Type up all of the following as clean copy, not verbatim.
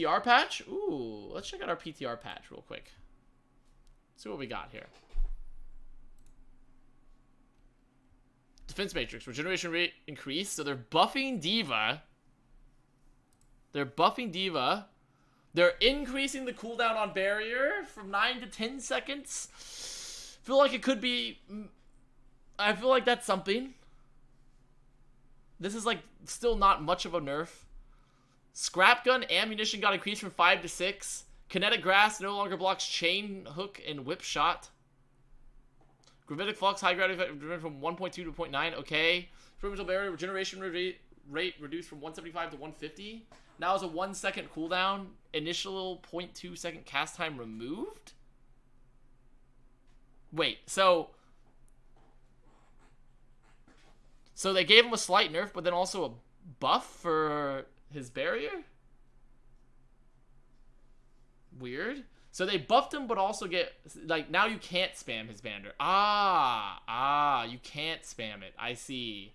PTR patch? Ooh, let's check out our PTR patch real quick. See what we got here. Defense Matrix, regeneration rate increased. So they're buffing Diva. They're increasing the cooldown on barrier from 9 to 10 seconds. Feel like it could be... I feel like that's something. This is like still not much of a nerf. Scrap gun ammunition got increased from 5 to 6. Kinetic grass no longer blocks chain hook and whip shot. Gravitic flux high gravity effect from 1.2 to 0.9. Okay. Experimental barrier regeneration rate reduced from 175 to 150. Now is a 1 second cooldown. Initial 0.2 second cast time removed. Wait, so they gave him a slight nerf, but then also a buff for his barrier? Weird. So they buffed him, but also get, like, now you can't spam his banner. You can't spam it. I see.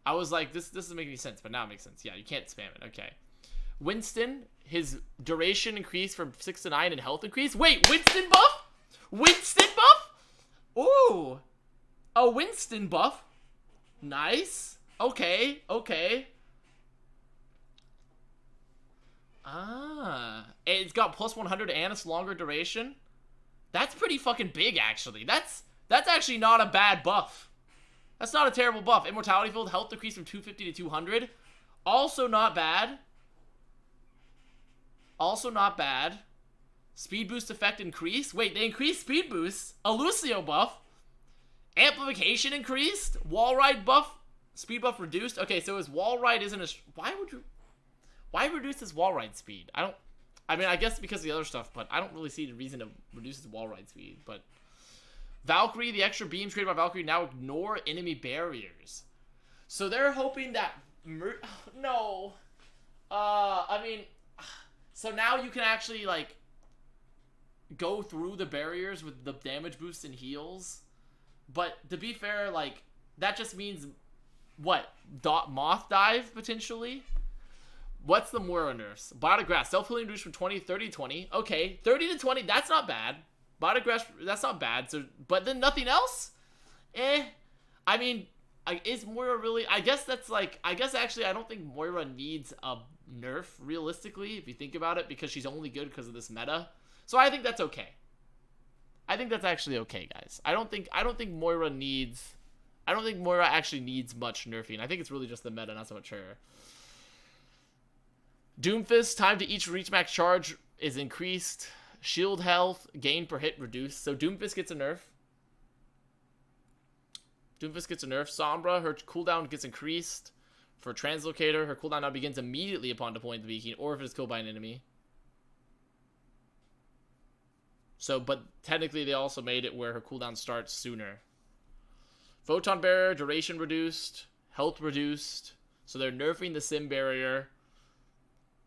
I was like, this doesn't make any sense, but now it makes sense. Yeah, you can't spam it. Okay. Winston, his duration increased from 6 to 9 and health increased. Wait, Winston buff? Winston buff? Ooh. A Winston buff. Nice. Okay. It's got plus 100 and it's longer duration. That's pretty fucking big, actually. That's actually not a bad buff. That's not a terrible buff. Immortality field health decrease from 250 to 200. Also not bad. Speed boost effect increased. Wait, they increased speed boost. A Lucio buff. Amplification increased. Wall ride buff. Speed buff reduced. Okay, so his wall ride isn't as... Why reduce his wall ride speed? I mean, I guess because of the other stuff, but I don't really see the reason to reduce his wall ride speed. But Valkyrie, the extra beams created by Valkyrie now ignore enemy barriers. So they're hoping that... No. I mean... So now you can actually, like, go through the barriers with the damage boosts and heals. But to be fair, like, that just means, what? Moth dive, potentially? What's the Moira nerfs? Biotic Grass, self-healing reduced from 20 to 30 to 20. Okay, 30 to 20, that's not bad. Biotic Grass, that's not bad. So, but then nothing else? I mean, is Moira really... I guess actually I don't think Moira needs a nerf, realistically, if you think about it, because she's only good because of this meta. So I think that's okay. I think that's actually okay, guys. I don't think Moira actually needs much nerfing. I think it's really just the meta, not so much her. Doomfist, time to each reach max charge is increased. Shield health, gain per hit reduced. So Doomfist gets a nerf. Sombra, her cooldown gets increased. For Translocator, her cooldown now begins immediately upon deploying the beacon, or if it is killed by an enemy. So, but technically they also made it where her cooldown starts sooner. Photon Barrier, duration reduced, health reduced. So they're nerfing the Sim Barrier.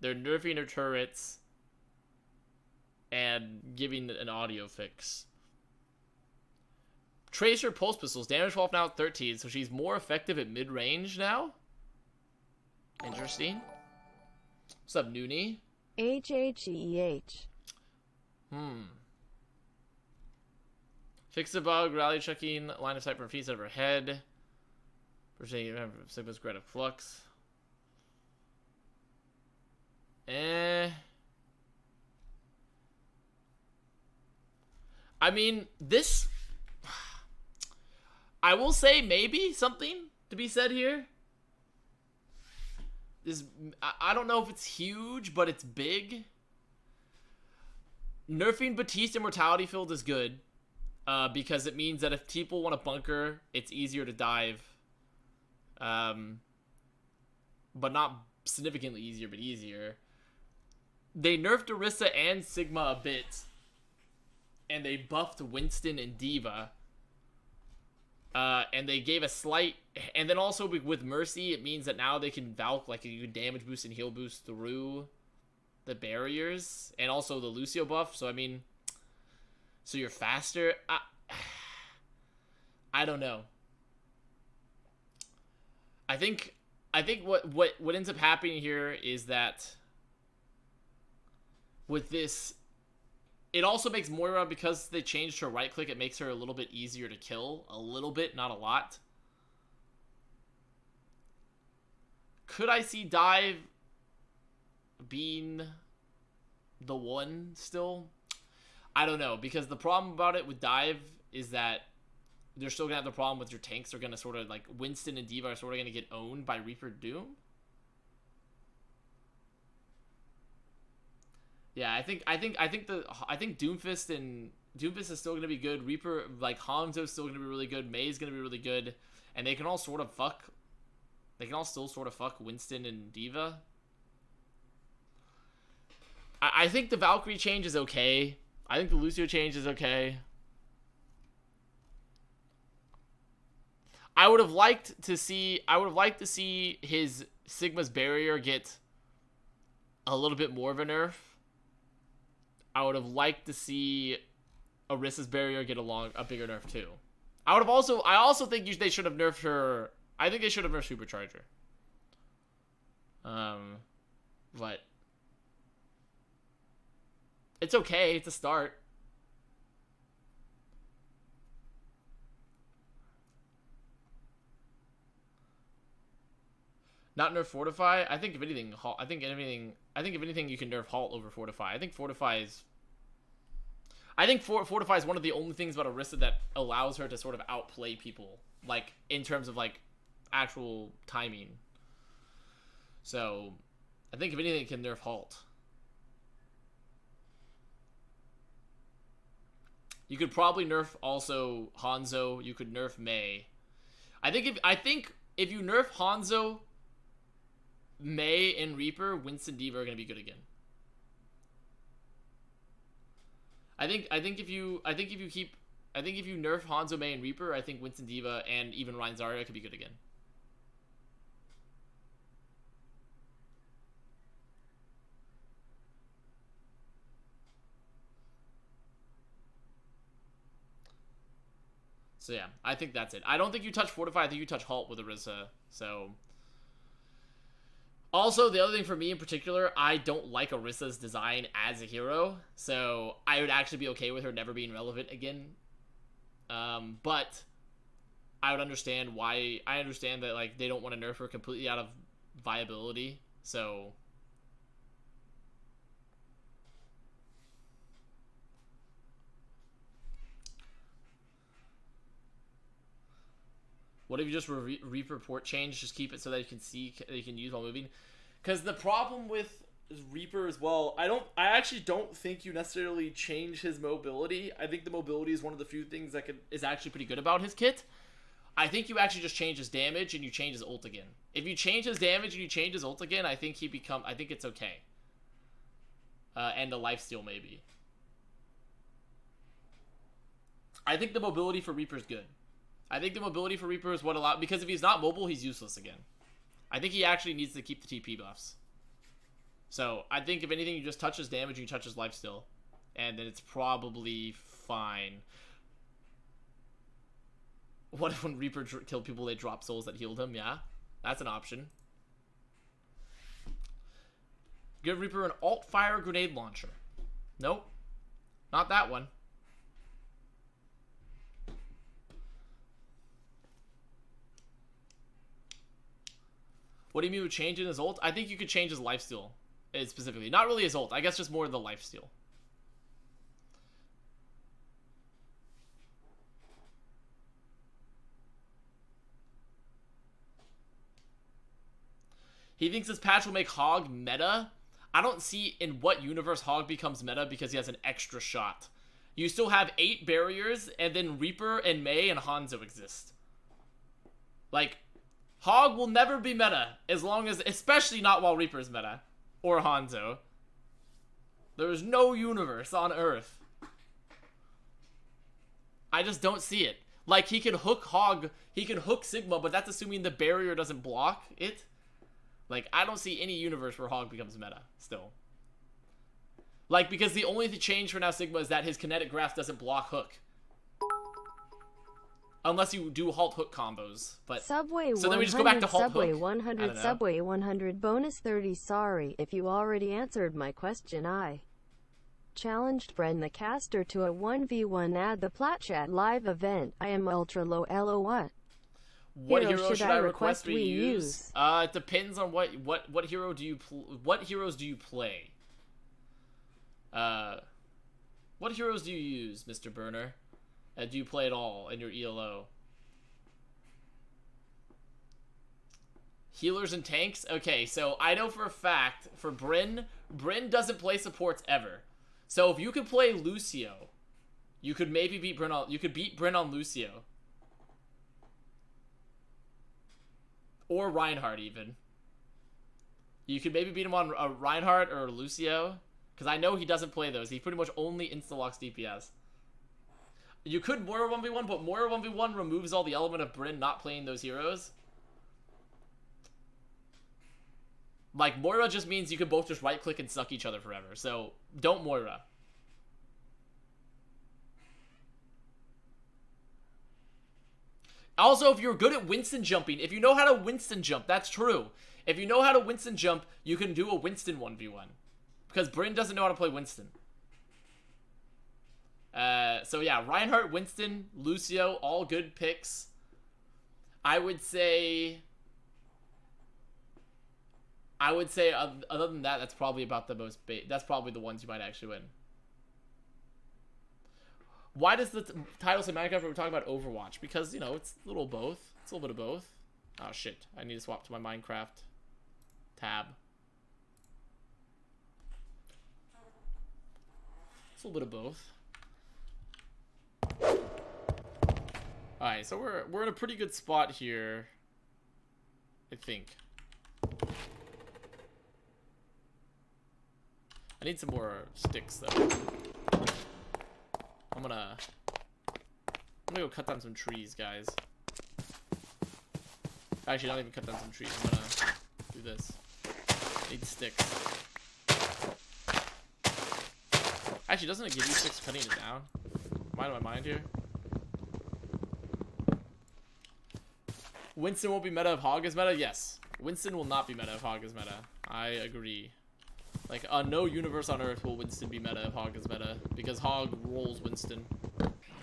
They're nerfing her turrets. And giving an audio fix. Tracer Pulse Pistols, damage fall now at 13, so she's more effective at mid-range now. Interesting. What's up, Noonie? HHEH. Fix the bug, rally checking, line of sight for feet out of her head. Perceiving Sigma's Greater Flux. I mean, this... I will say maybe something to be said here. I don't know if it's huge, but it's big. Nerfing Batiste Immortality Field is good. Because it means that if people want to bunker, it's easier to dive. But not significantly easier, but easier. They nerfed Orisa and Sigma a bit. And they buffed Winston and Diva. And they gave a slight... And then also with Mercy, it means that now they can Valk, like, you can damage boost and heal boost through the barriers. And also the Lucio buff. So, I mean... So you're faster? I don't know. I think what ends up happening here is that with this, it also makes Moira, because they changed her right click, it makes her a little bit easier to kill. A little bit, not a lot. Could I see Dive being the one still? I don't know, because the problem about it with Dive is that they're still gonna have the problem with your tanks are gonna sort of like Winston and D.Va are sort of gonna get owned by Reaper Doom. Yeah, I think Doomfist is still gonna be good. Reaper, like Hanzo's still gonna be really good. Mei's gonna be really good, and they can all sort of fuck. They can all still sort of fuck Winston and D.Va. I think the Valkyrie change is okay. I think the Lucio change is okay. I would have liked to see his Sigma's barrier get a little bit more of a nerf. I would have liked to see Orissa's barrier get a bigger nerf too. I also think they should have nerfed her. I think they should have nerfed Supercharger. But it's okay. It's a start. Not nerf Fortify. I think if anything, you can nerf Halt over Fortify. I think Fortify is one of the only things about Orisa that allows her to sort of outplay people, like in terms of like actual timing. So, I think if anything, it can nerf Halt. You could probably nerf also Hanzo. You could nerf Mei. I think if you nerf Hanzo, Mei and Reaper, Winston D.Va are gonna be good again. I think if you nerf Hanzo, Mei, and Reaper, I think Winston D.Va and even Ryan Zarya could be good again. So yeah, I think that's it. I don't think you touch Fortify. I think you touch Halt with Orisa. So. Also, the other thing for me in particular, I don't like Orissa's design as a hero, so I would actually be okay with her never being relevant again. But I would understand why. I understand that like they don't want to nerf her completely out of viability. So what if you just Reaper port change? Just keep it so that you can see, that you can use while moving. Because the problem with Reaper as well, I actually don't think you necessarily change his mobility. I think the mobility is one of the few things that is actually pretty good about his kit. I think you actually just change his damage and you change his ult again. If you change his damage and you change his ult again, I think it's okay. And the lifesteal maybe. I think the mobility for Reaper is good. I think the mobility for Reaper is what allows, because if he's not mobile, he's useless again. I think he actually needs to keep the TP buffs. So I think if anything, you just touch his damage, you touch his lifesteal, and then it's probably fine. What if when Reaper killed people, they dropped souls that healed him? Yeah, that's an option. Give Reaper an alt fire grenade launcher. Nope, not that one. What do you mean with changing his ult? I think you could change his lifesteal specifically. Not really his ult. I guess just more the lifesteal. He thinks this patch will make Hog meta. I don't see in what universe Hog becomes meta because he has an extra shot. You still have 8 barriers, and then Reaper and Mei and Hanzo exist. Like, Hog will never be meta, as long as, especially not while Reaper's meta, or Hanzo. There is no universe on Earth. I just don't see it. Like, he can hook Hog, he can hook Sigma, but that's assuming the barrier doesn't block it. Like, I don't see any universe where Hog becomes meta, still. Like, because the only change for now Sigma is that his kinetic grasp doesn't block hook. Unless you do Halt hook combos, but Subway so then we just go back to Halt Subway hook. 100 Subway 100 bonus 30. Sorry if you already answered my question. Challenged friend the caster to a 1v1 at the Platchat live event. I am ultra low LO what? What hero should I request we use? It depends on what hero do you what heroes do you play? What heroes do you use, Mr. Burner? Do you play at all in your ELO? Healers and tanks? Okay, so I know for a fact, for Bryn doesn't play supports ever. So if you could play Lucio, you could maybe beat Bryn on, Lucio. Or Reinhardt even. You could maybe beat him on a Reinhardt or Lucio. Because I know he doesn't play those. He pretty much only insta-locks DPS. You could Moira 1v1, but Moira 1v1 removes all the element of Bryn not playing those heroes. Like, Moira just means you can both just right-click and suck each other forever. So, don't Moira. Also, if you're good at Winston jumping, if you know how to Winston jump, that's true. If you know how to Winston jump, you can do a Winston 1v1. Because Bryn doesn't know how to play Winston. So yeah, Reinhardt, Winston, Lucio, all good picks. I would say other than that, that's probably about the most that's probably the ones you might actually win. Why does the title say Minecraft when we're talking about Overwatch? Because, you know, it's a little both. It's a little bit of both. Oh shit, I need to swap to my Minecraft tab. It's a little bit of both. Alright, so we're in a pretty good spot here, I think. I need some more sticks though. I'm gonna go cut down some trees, guys. Actually, not even cut down some trees. I'm gonna do this. Need sticks. Actually, doesn't it give you sticks cutting it down? Am I out of my mind here? Winston won't be meta if Hog is meta? Yes. Winston will not be meta if Hog is meta. I agree. Like, no universe on Earth will Winston be meta if Hog is meta. Because Hog rolls Winston.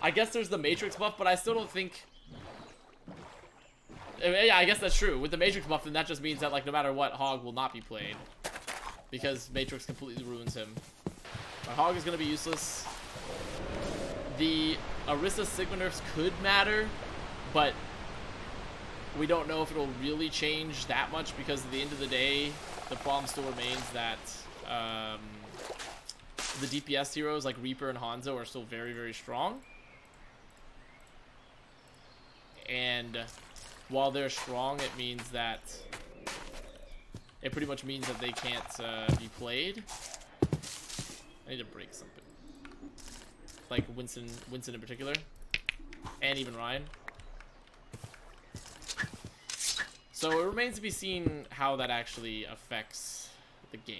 I guess there's the Matrix buff, but I still don't think... Yeah, I guess that's true. With the Matrix buff, then that just means that, like, no matter what, Hog will not be played. Because Matrix completely ruins him. But Hog is going to be useless. The Orisa Sigma nerfs could matter, but we don't know if it'll really change that much because at the end of the day, the problem still remains that the DPS heroes like Reaper and Hanzo are still very, very strong. And while they're strong, it means that it pretty much means that they can't be played. I need to break something. Like Winston in particular, and even Ryan. So it remains to be seen how that actually affects the game.